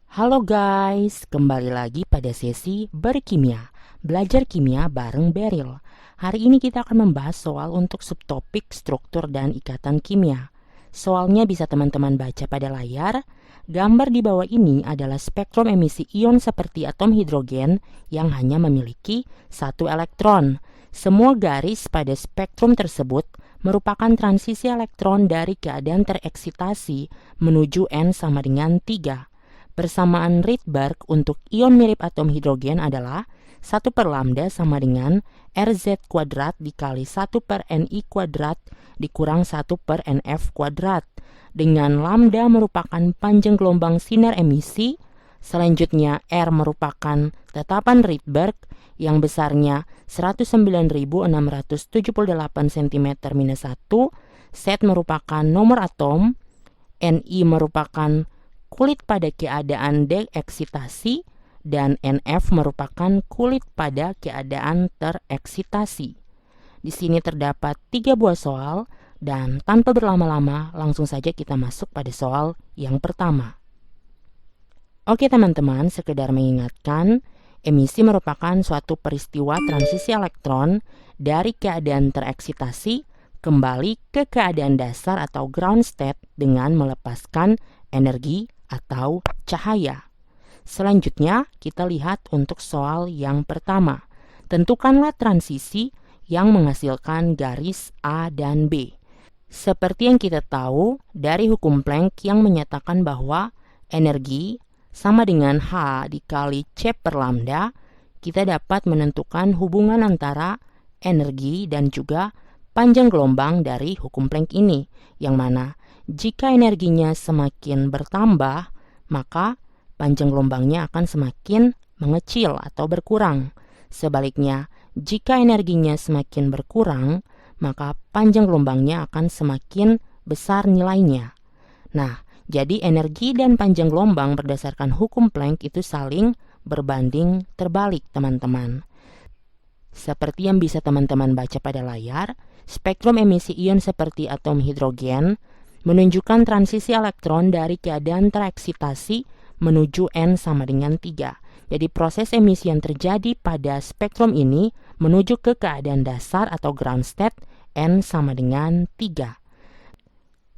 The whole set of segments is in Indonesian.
Halo guys, kembali lagi pada sesi berkimia, belajar kimia bareng Beryl. Hari ini kita akan membahas soal untuk subtopik struktur dan ikatan kimia. Soalnya bisa teman-teman baca pada layar. Gambar di bawah ini adalah spektrum emisi ion seperti atom hidrogen yang hanya memiliki satu elektron. Semua garis pada spektrum tersebut merupakan transisi elektron dari keadaan tereksitasi menuju N sama dengan 3. Persamaan Rydberg untuk ion mirip atom hidrogen adalah 1 per lambda sama dengan Rz kuadrat dikali 1 per Ni kuadrat dikurang 1 per Nf kuadrat. Dengan lambda merupakan panjang gelombang sinar emisi, selanjutnya R merupakan tetapan Rydberg yang besarnya 109.678 cm-1, Z merupakan nomor atom, Ni merupakan kulit pada keadaan deeksitasi, dan NF merupakan kulit pada keadaan tereksitasi. Di sini terdapat 3 buah soal, dan tanpa berlama-lama langsung saja kita masuk pada soal yang pertama. Oke teman-teman, sekedar mengingatkan, emisi merupakan suatu peristiwa transisi elektron dari keadaan tereksitasi kembali ke keadaan dasar atau ground state dengan melepaskan energi atau cahaya. Selanjutnya kita lihat untuk soal yang pertama. Tentukanlah transisi yang menghasilkan garis A dan B. Seperti yang kita tahu dari hukum Planck yang menyatakan bahwa energi sama dengan H dikali C per lambda, kita dapat menentukan hubungan antara energi dan juga panjang gelombang dari hukum Planck ini, yang mana jika energinya semakin bertambah, maka panjang gelombangnya akan semakin mengecil atau berkurang. Sebaliknya, jika energinya semakin berkurang, maka panjang gelombangnya akan semakin besar nilainya. Nah, jadi energi dan panjang gelombang berdasarkan hukum Planck itu saling berbanding terbalik, teman-teman. Seperti yang bisa teman-teman baca pada layar, spektrum emisi ion seperti atom hidrogen menunjukkan transisi elektron dari keadaan tereksitasi menuju N sama dengan 3. Jadi proses emisi yang terjadi pada spektrum ini menuju ke keadaan dasar atau ground state N sama dengan 3.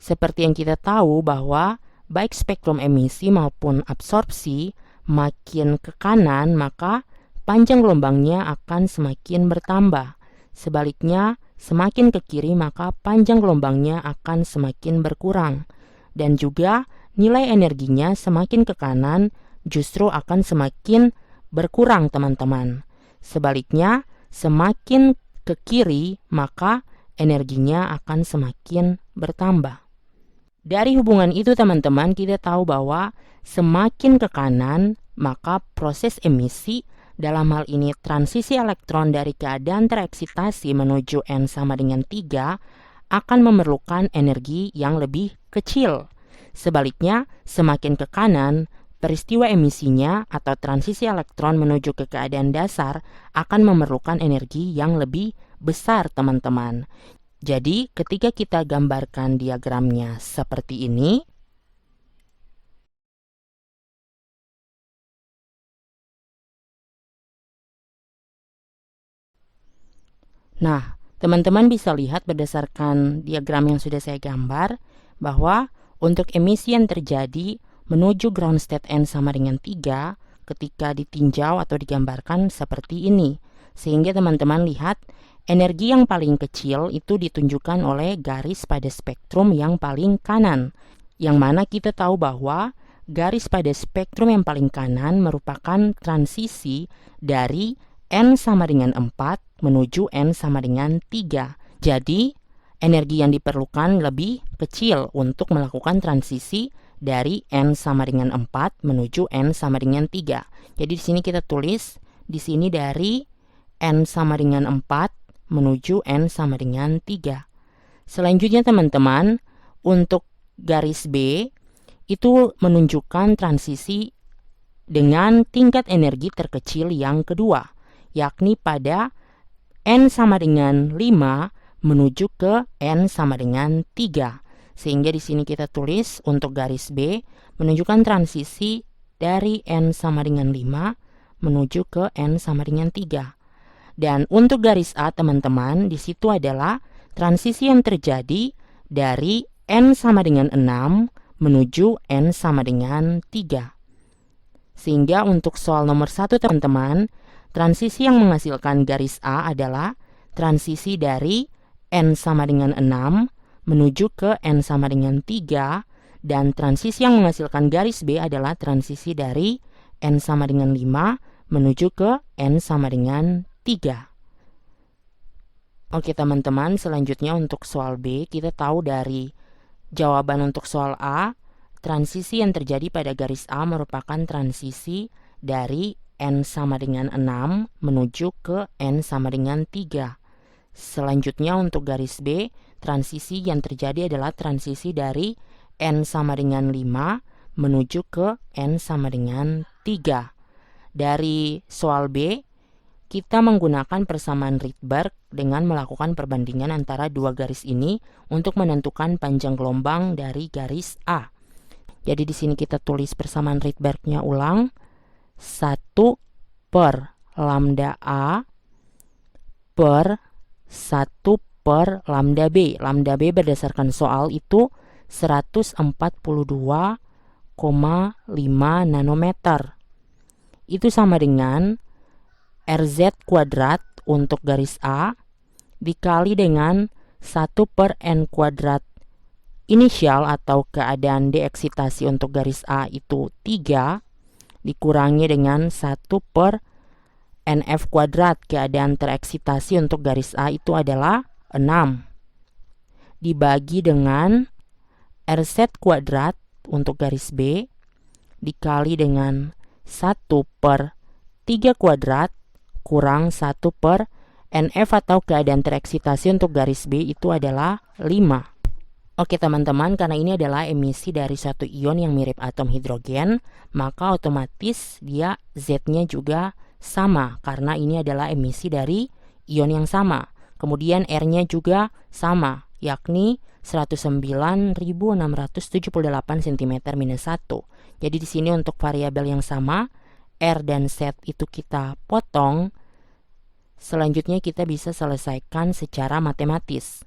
Seperti yang kita tahu bahwa baik spektrum emisi maupun absorpsi makin ke kanan, maka panjang gelombangnya akan semakin bertambah. Sebaliknya, semakin ke kiri maka panjang gelombangnya akan semakin berkurang. Dan juga nilai energinya semakin ke kanan justru akan semakin berkurang, teman-teman. Sebaliknya, semakin ke kiri maka energinya akan semakin bertambah. Dari hubungan itu, teman-teman, kita tahu bahwa semakin ke kanan maka proses emisi, dalam hal ini transisi elektron dari keadaan tereksitasi menuju N sama dengan 3, akan memerlukan energi yang lebih kecil. Sebaliknya, semakin ke kanan, peristiwa emisinya atau transisi elektron menuju ke keadaan dasar akan memerlukan energi yang lebih besar, teman-teman. Jadi, ketika kita gambarkan diagramnya seperti ini, nah, teman-teman bisa lihat berdasarkan diagram yang sudah saya gambar bahwa untuk emisi yang terjadi menuju ground state N sama dengan 3 ketika ditinjau atau digambarkan seperti ini. Sehingga teman-teman lihat energi yang paling kecil itu ditunjukkan oleh garis pada spektrum yang paling kanan. Yang mana kita tahu bahwa garis pada spektrum yang paling kanan merupakan transisi dari N sama dengan 4 menuju N sama dengan 3. Jadi, energi yang diperlukan lebih kecil untuk melakukan transisi dari N sama dengan 4 menuju N sama dengan 3. Jadi di sini kita tulis di sini dari N sama dengan 4 menuju N sama dengan 3. Selanjutnya, teman-teman, untuk garis B itu menunjukkan transisi dengan tingkat energi terkecil yang kedua, yakni pada N sama dengan 5 menuju ke N sama dengan 3. Sehingga di sini kita tulis untuk garis B menunjukkan transisi dari N sama dengan 5 menuju ke N sama dengan 3. Dan untuk garis A teman-teman, di situ adalah transisi yang terjadi dari N sama dengan 6 menuju N sama dengan 3. Sehingga untuk soal nomor 1 teman-teman, transisi yang menghasilkan garis A adalah transisi dari N sama dengan 6 menuju ke N sama dengan 3, dan transisi yang menghasilkan garis B adalah transisi dari N sama dengan 5 menuju ke N sama dengan 3. Oke teman-teman, selanjutnya untuk soal B, kita tahu dari jawaban untuk soal A, transisi yang terjadi pada garis A merupakan transisi dari N sama dengan 6 menuju ke N sama dengan 3. Selanjutnya untuk garis B, transisi yang terjadi adalah transisi dari N sama dengan 5 menuju ke N sama dengan 3. Dari soal B, kita menggunakan persamaan Rydberg dengan melakukan perbandingan antara dua garis ini untuk menentukan panjang gelombang dari garis A. Jadi di sini kita tulis persamaan Rydbergnya ulang. 1 per lambda A per 1 per lambda B. Lambda B berdasarkan soal itu 142,5 nanometer. Itu sama dengan RZ kuadrat untuk garis A dikali dengan 1 per N kuadrat inisial atau keadaan deeksitasi untuk garis A itu 3 dikurangi dengan 1 per NF kuadrat, keadaan tereksitasi untuk garis A itu adalah 6, dibagi dengan RZ kuadrat untuk garis B dikali dengan 1 per 3 kuadrat kurang 1 per NF atau keadaan tereksitasi untuk garis B itu adalah 5. Oke teman-teman, karena ini adalah emisi dari suatu ion yang mirip atom hidrogen, maka otomatis dia Z-nya juga sama karena ini adalah emisi dari ion yang sama. Kemudian R-nya juga sama, yakni 109.678 cm-1. Jadi di sini untuk variabel yang sama, R dan Z itu kita potong. Selanjutnya kita bisa selesaikan secara matematis.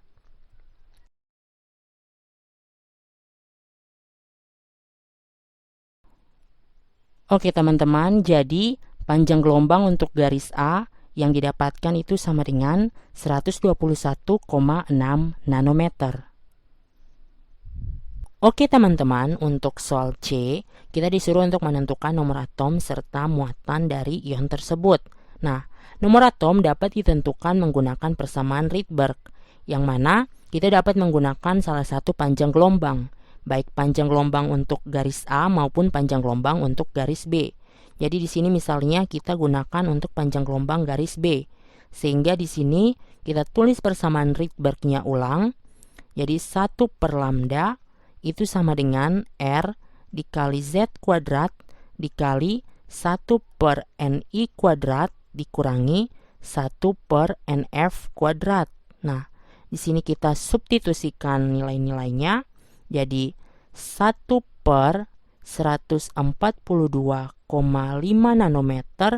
Oke teman-teman, jadi panjang gelombang untuk garis A yang didapatkan itu sama dengan 121,6 nanometer. Oke teman-teman, untuk soal C, kita disuruh untuk menentukan nomor atom serta muatan dari ion tersebut. Nah, nomor atom dapat ditentukan menggunakan persamaan Rydberg, yang mana kita dapat menggunakan salah satu panjang gelombang, baik panjang gelombang untuk garis A maupun panjang gelombang untuk garis B. Jadi di sini misalnya kita gunakan untuk panjang gelombang garis B. Sehingga di sini kita tulis persamaan Rydbergnya ulang. Jadi 1 per lambda itu sama dengan R dikali Z kuadrat dikali 1 per NI kuadrat dikurangi 1 per NF kuadrat. Nah, di sini kita substitusikan nilai-nilainya. Jadi 1 per 142,5 nanometer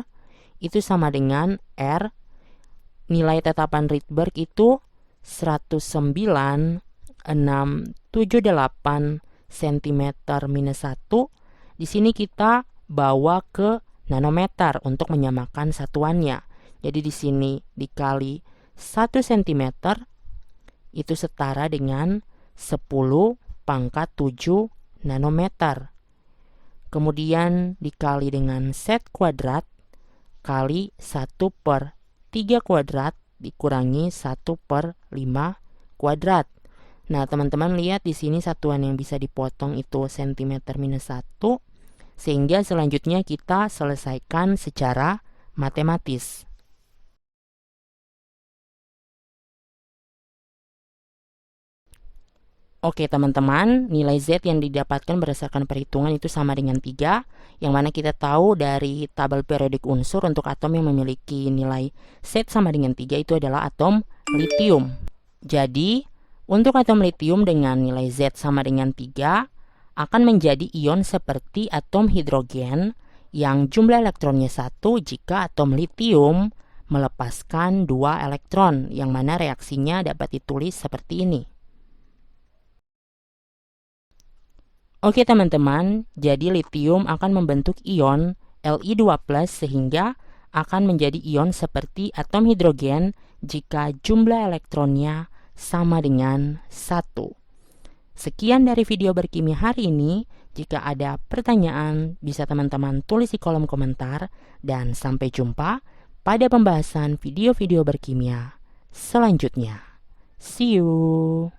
itu sama dengan R. Nilai tetapan Rydberg itu 109,678 cm-1. Di sini kita bawa ke nanometer untuk menyamakan satuannya. Jadi di sini dikali 1 cm itu setara dengan 10⁻⁷ nanometer. Kemudian dikali dengan Z kuadrat kali 1 per 3 kuadrat dikurangi 1 per 5 kuadrat. Nah, teman-teman lihat di sini satuan yang bisa dipotong itu cm-1, sehingga selanjutnya kita selesaikan secara matematis. Oke teman-teman, nilai Z yang didapatkan berdasarkan perhitungan itu sama dengan 3, yang mana kita tahu dari tabel periodik unsur untuk atom yang memiliki nilai Z sama dengan 3 itu adalah atom litium. Jadi, untuk atom litium dengan nilai Z sama dengan 3, akan menjadi ion seperti atom hidrogen yang jumlah elektronnya 1 jika atom litium melepaskan 2 elektron, yang mana reaksinya dapat ditulis seperti ini. Oke teman-teman, jadi litium akan membentuk ion Li2+ sehingga akan menjadi ion seperti atom hidrogen jika jumlah elektronnya sama dengan 1. Sekian dari video berkimia hari ini. Jika ada pertanyaan, bisa teman-teman tulis di kolom komentar. Dan sampai jumpa pada pembahasan video-video berkimia selanjutnya. See you!